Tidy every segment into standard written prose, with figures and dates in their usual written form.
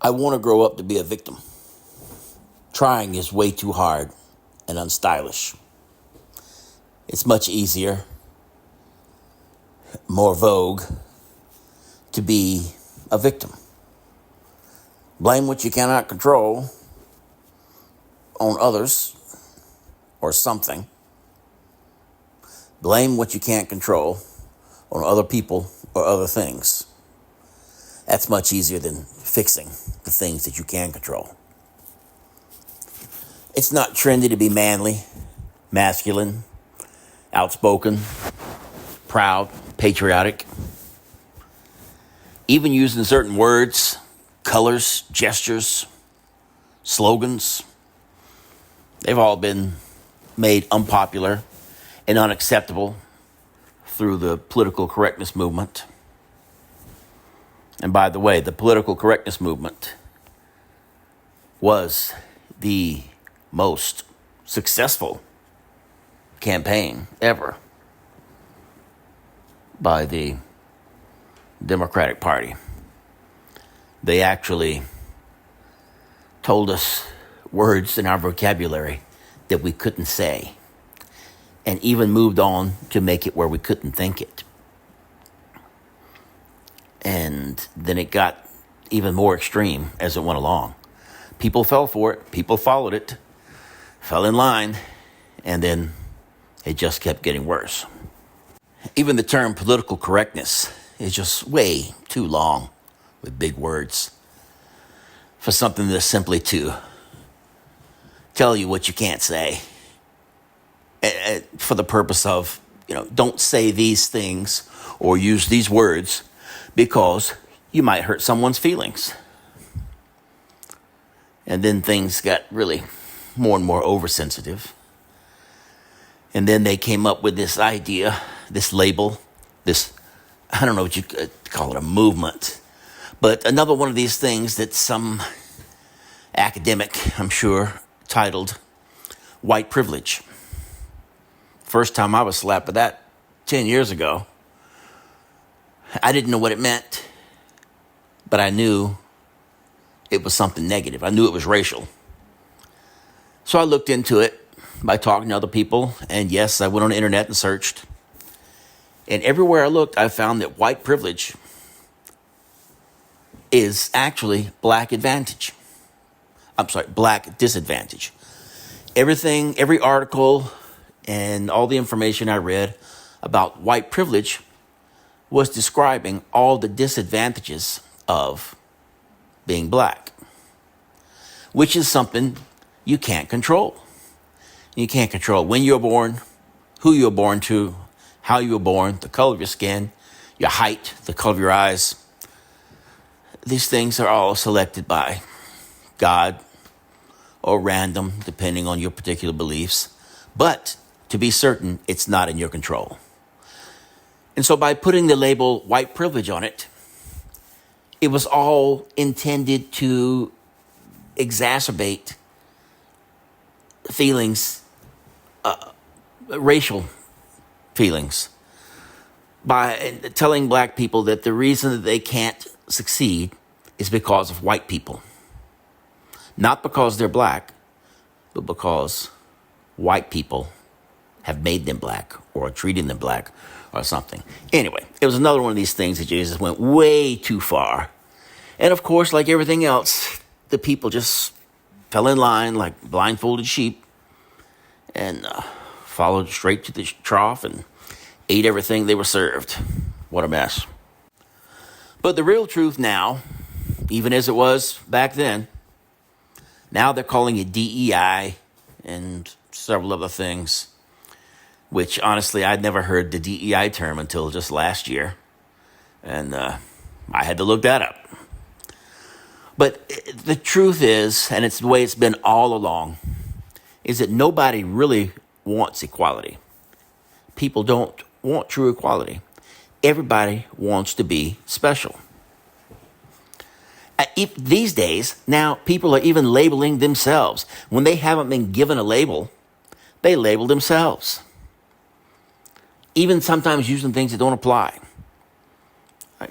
I want to grow up to be a victim. Trying is way too hard and unstylish. It's much easier, more vogue, to be a victim. Blame what you cannot control on others or something. Blame what you can't control on other people or other things. That's much easier than fixing the things that you can control. It's not trendy to be manly, masculine, outspoken, proud, patriotic. Even using certain words, colors, gestures, slogans, they've all been made unpopular and unacceptable through the political correctness movement. And by the way, the political correctness movement was the most successful campaign ever by the Democratic Party. They actually told us words in our vocabulary that we couldn't say, and even moved on to make it where we couldn't think it. And then it got even more extreme as it went along. People fell for it, people followed it, fell in line, and then it just kept getting worse. Even the term political correctness is just way too long with big words for something that's simply to tell you what you can't say for the purpose of, don't say these things or use these words because you might hurt someone's feelings. And then things got really more and more oversensitive. And then they came up with this idea, this label, this, I don't know what you could call it, a movement. But another one of these things that some academic, I'm sure, titled white privilege. First time I was slapped with that 10 years ago, I didn't know what it meant, but I knew it was something negative. I knew it was racial. So I looked into it by talking to other people, and yes, I went on the internet and searched. And everywhere I looked, I found that white privilege is actually black advantage. Black disadvantage. Every article and all the information I read about white privilege was describing all the disadvantages of being black, which is something you can't control. You can't control when you're born, who you're born to, how you were born, the color of your skin, your height, the color of your eyes. These things are all selected by God or random, depending on your particular beliefs. But to be certain, it's not in your control. And so by putting the label white privilege on it, it was all intended to exacerbate feelings, racial feelings, by telling black people that the reason that they can't succeed is because of white people. Not because they're black, but because white people have made them black or are treating them black or something. Anyway, it was another one of these things that Jesus went way too far. And of course, like everything else, the people just fell in line like blindfolded sheep and followed straight to the trough and ate everything they were served. What a mess. But the real truth now, even as it was back then, now they're calling it DEI and several other things, which honestly, I'd never heard the DEI term until just last year. And I had to look that up. But the truth is, and it's the way it's been all along, is that nobody really wants equality. People don't want true equality. Everybody wants to be special. These days, now people are even labeling themselves. When they haven't been given a label, they label themselves. Even sometimes using things that don't apply.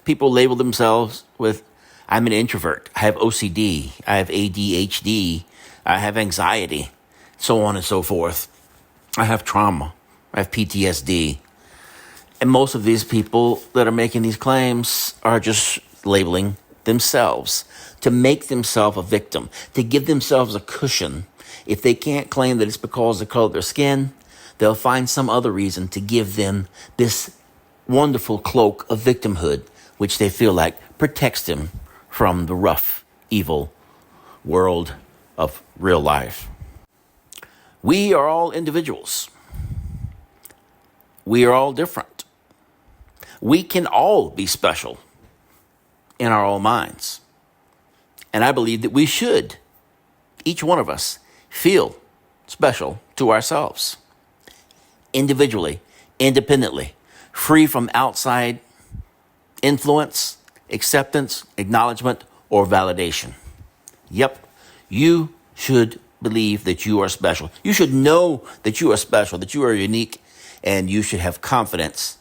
People label themselves with, I'm an introvert. I have OCD. I have ADHD. I have anxiety, so on and so forth. I have trauma. I have PTSD. And most of these people that are making these claims are just labeling themselves to make themselves a victim, to give themselves a cushion. If they can't claim that it's because of the color of their skin, they'll find some other reason to give them this wonderful cloak of victimhood, which they feel like protects them from the rough, evil world of real life. We are all individuals. We are all different. We can all be special in our own minds. And I believe that we should, each one of us, feel special to ourselves, individually, independently, free from outside influence, acceptance, acknowledgement, or validation. Yep, you should believe that you are special. You should know that you are special, that you are unique, and you should have confidence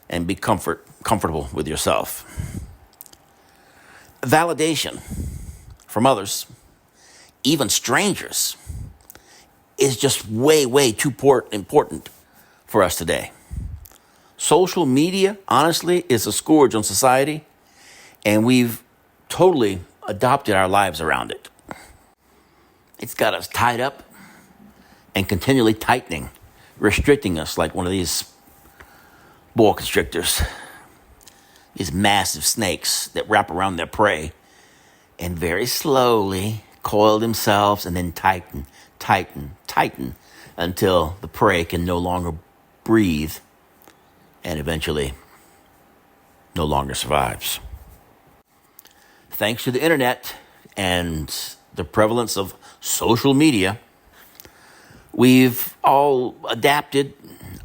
and be comfortable with yourself. Validation from others, even strangers, is just way too important for us today. Social media, honestly, is a scourge on society, and we've totally adopted our lives around it. It's got us tied up and continually tightening, restricting us like one of these boa constrictors, these massive snakes that wrap around their prey and very slowly coil themselves and then tighten until the prey can no longer breathe and eventually no longer survives. Thanks to the internet and the prevalence of social media, we've all adapted,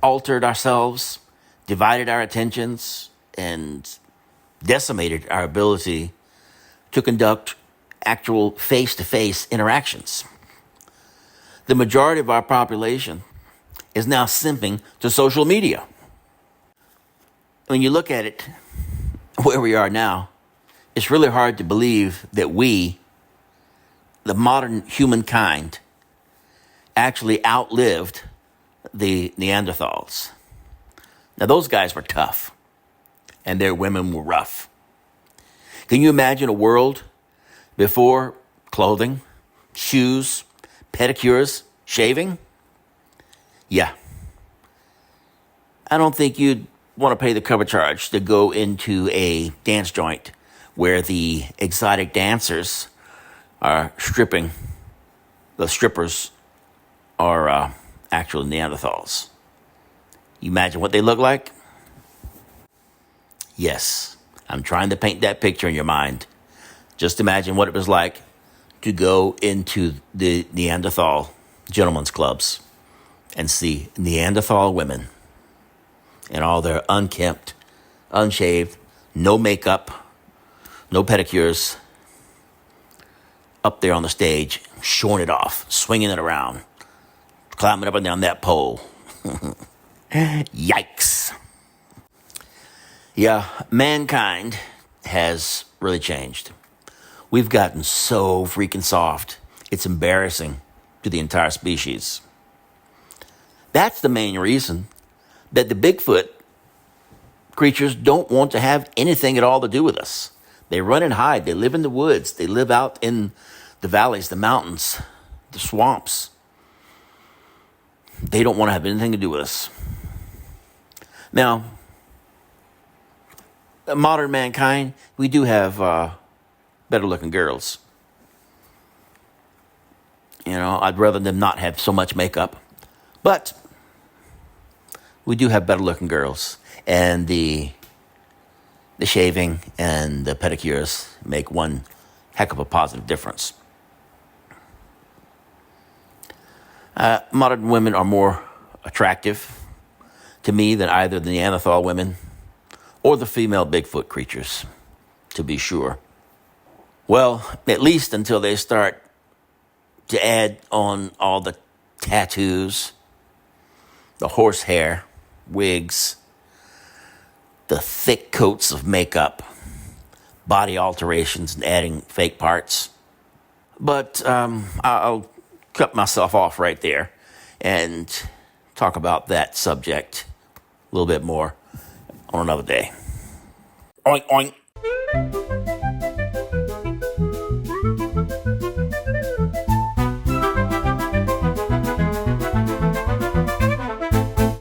altered ourselves, divided our attentions, and decimated our ability to conduct actual face-to-face interactions. The majority of our population is now simping to social media. When you look at it, where we are now, it's really hard to believe that we, the modern humankind, actually outlived the Neanderthals. Now, those guys were tough, and their women were rough. Can you imagine a world before clothing, shoes, pedicures, shaving? Yeah. I don't think you'd want to pay the cover charge to go into a dance joint where the exotic dancers are stripping. The strippers are actual Neanderthals. You imagine what they look like? Yes, I'm trying to paint that picture in your mind. Just imagine what it was like to go into the Neanderthal gentlemen's clubs and see Neanderthal women and all their unkempt, unshaved, no makeup, no pedicures, up there on the stage, showing it off, swinging it around, climbing up and down that pole. Yikes. Yeah, mankind has really changed. We've gotten so freaking soft. It's embarrassing to the entire species. That's the main reason that the Bigfoot creatures don't want to have anything at all to do with us. They run and hide. They live in the woods. They live out in the valleys, the mountains, the swamps. They don't want to have anything to do with us. Now, modern mankind, we do have better looking girls. You know, I'd rather them not have so much makeup. But we do have better looking girls. And the shaving and the pedicures make one heck of a positive difference. Modern women are more attractive to me than either the Neanderthal women or the female Bigfoot creatures, to be sure. Well, at least until they start to add on all the tattoos, the horsehair, wigs, the thick coats of makeup, body alterations and adding fake parts. But I'll cut myself off right there and talk about that subject a little bit more on another day. Oink, oink.